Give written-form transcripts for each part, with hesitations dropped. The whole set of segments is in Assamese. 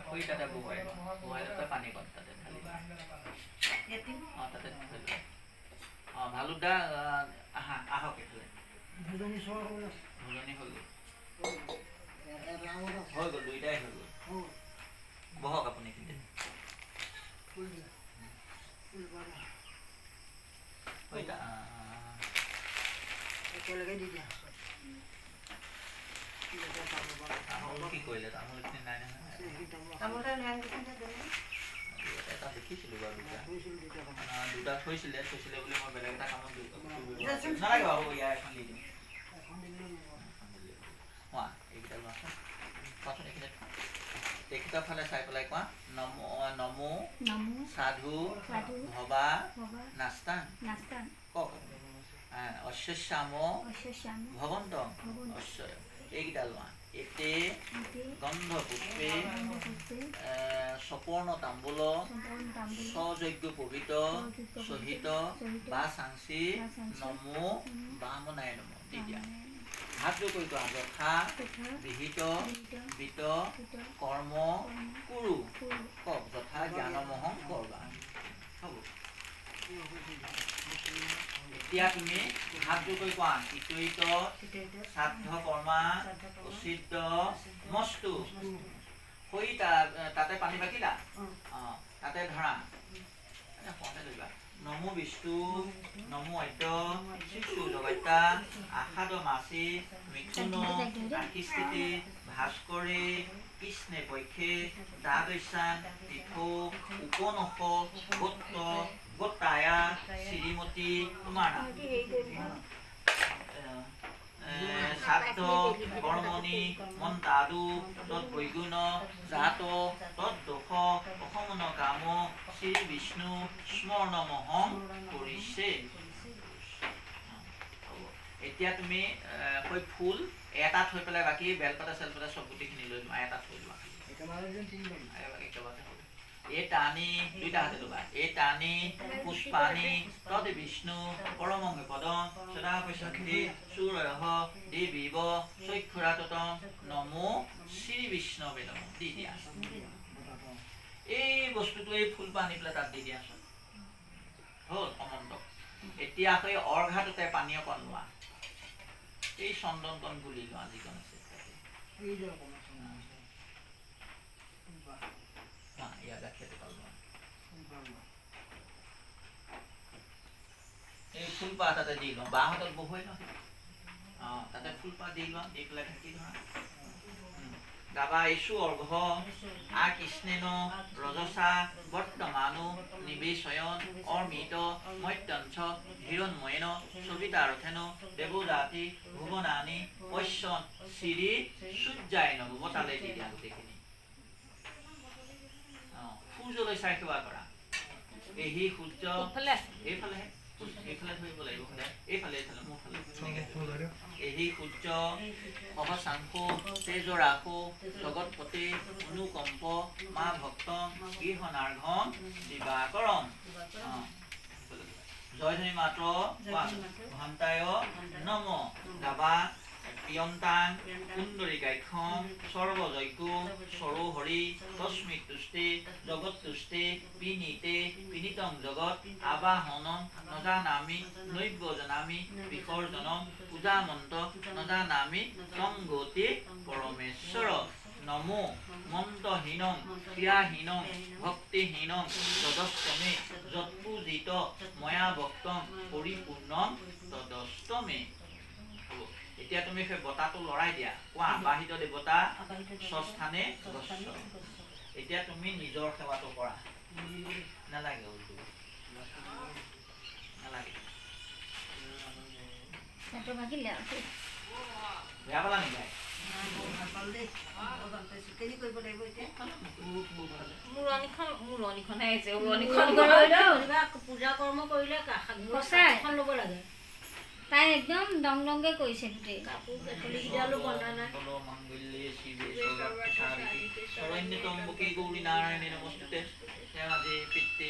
Koi tata buai, buai tata pani kon tata thali. Tata thali. Bhaluda aha ke thale. Bhujani soa hola. Bhujani hola. Hoi gol duitai hola. Bohok apuni kinte. Koi ta. Ekelage di dia. Amul ki koile ta amul kine nai na. Amul ta nai kine dele. Eta দেখিছিলো বাৰু দুটা থৈছিলে বুলি মই বেলেগ এটা কামত নালাগে বাবু ইয়াৰ এখন দি দিম এইকেইটা লোৱা প্ৰথম এইকেইটা ফালে চাই পেলাই কোৱা নমো সাধু ভবা নাস্তান কওক অশ্বশ্যাম ভবন্ত ঐশ্বৰ্য এইকেইটা লোৱা এতে গন্ধ পুষ্পে সপৰ্ণ তাম্বুল সযজ্ঞ পবিত সহিত বা সাংসি নমো বামনায় নমো দি দিয়া হাত জোৰ কৰি কোৱা যথা বিহিত বিত কৰ্ম কুৰু কওক যথা জ্ঞানমোহং কৰবা হ'ব এতিয়া তুমি হাত জোৰ কৰি কোৱা ইতৈত শ্ৰাদ্ধ কৰ্মা উচিত মস্তু হৈ তাতে পানী বাকিলা তাতে ধৰা নমো বিষ্ণু নমো অদ্য শিশু জগত্যা আষাদ মাসি মিথুন আকিস্থিতি ভাস্কৰে কৃষ্ণে পক্ষে দ্বাদশান তীৰ্থ উপনশ গোত্ত গোত্তায়া শ্ৰীমতী তোমাৰ শ্ৰাদ্ধ কৰ্মণি মন্তাদু তৎবৈগুণ জাত তৎদোষ অসমন কাম শ্ৰী বিষ্ণু স্মৰণমহং কৰিছে এতিয়া তুমি কৈ ফুল এটা থৈ পেলাই বাকি বেলপাতা চেলপাতা সব গুটিখিনি লৈ লোৱা এটা থৈ লোৱা এই টানি দুইটা হাতে লোবা এই টানি পুষ্পানি তদ বিষ্ণু পৰমংগ পদম সদা পৈশক্তি সুৰহ দেবীব চক্ষুৰাততম নমো শ্ৰী বিষ্ণৱে নমো দি দিয়া এই বস্তুটো এই ফুলটো আনি পেলাই তাত দি দিয়াচোন হ'ল অনন্ত এতিয়া সেই অৰ্ঘাটোতে পানী অকণ লোৱা এই চন্দন কণ গুলি লোৱা যিকণ আছে এই ফুলপাহ তাতে দি লওঁ বাহঁতত বহুৱাই লওঁ তাতে ফুলপাহ দি লওঁ দি পেলাই ঢাকি ধৰা গাবা ইছু অৰ্ঘ আ কৃষ্ণেন ৰজসা বৰ্তমানো নিবেশয়ন অৰ্মিত মত্যঞ্চ হিৰণ্ময়েন সবিতাৰথেন দেৱজাতি ভুৱনানি পশ্যন শ্ৰী সূৰ্যায় নমঃ তালে দি দিয়া গোটেইখিনি সূৰ্যলৈ চাই সেৱা কৰা এই সূৰ্য এইফালে ধৰিব লাগিব এইফালে মোৰ ফালে এই সূৰ্য সহসাংকো তেজৰাকো জগৎপতি অনুকম্প মা ভক্তং গৃহনাৰ্ঘং দিবাকৰং জয়ধ্বনি মাত্ৰ ঘণ্টায় নম গাবা প্ৰিয়ন্তাং কুণ্ডলিকাক্ষং সৰ্বযজ্ঞ সৰোহৰি তস্মিৎ তুষ্টে জগৎ তুষ্টে পিনীতে পিনীতং জগৎ আবাহনং নজানামি নৈব্য জানামি বিসৰ্জনং পূজামন্ত নজানামি সংগতি পৰমেশ্বৰ নমো মন্ত্ৰহীনং ক্ৰিয়াহীনং ভক্তিহীনং তদস্তমে যৎপূজিত ময়া ভক্তং পৰিপূৰ্ণং তদস্তমে এতিয়া তুমি সেই বতাটো লৰাই দিয়া কোৱা আবাহিত দেৱতা স্বস্থানে গচ্ছ এতিয়া তুমি নিজৰ সেৱাটো কৰা নালাগে নালাগে বেয়া পালা নেকি পূজা কৰ্ম কৰিলে ল'ব লাগে তাই একদম দং দংকে কৈছে গোটেই কাপোৰ কেইডালো বন্ধা নাই শৰণ্যতম্বকী গৌৰী নাৰায়ণী নমস্তুতে তেওঁ আজি পিতৃ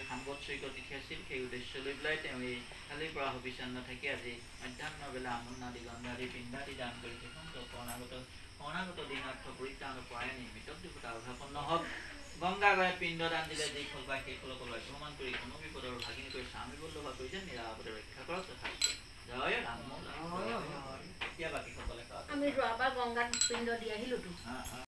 সাংবৎসৰিক তিথি আছিল সেই উদ্দেশ্য লৈ পেলাই তেওঁ এই কালিৰ পৰা হবিচান নাথাকি আজি মধ্যাহ্ন বেলা আমন্নাদি গন্ধাদি পিণ্ডাদি দান কৰি থাকক কৰ্ণাগত অনাগত দিনাৰ্থ পৰিত্ৰাণ পৰায়ণী মৃতক দেৱতা উদ্ধাপন্ন হওক গংগা গয়ে পিণ্ড দান দিলে যি ফল পায় সেই ফলক ভ্ৰমণ কৰি কোনো বিপদৰ ভাগিনী কৰি স্বামী বল্লভা কৰিছে নিৰাপদে ৰক্ষা কৰক তথা জয় ৰাম এতিয়া বাকীসকলে আমি যোৱাবাৰ গংগাত পিণ্ড দি আহিলোতো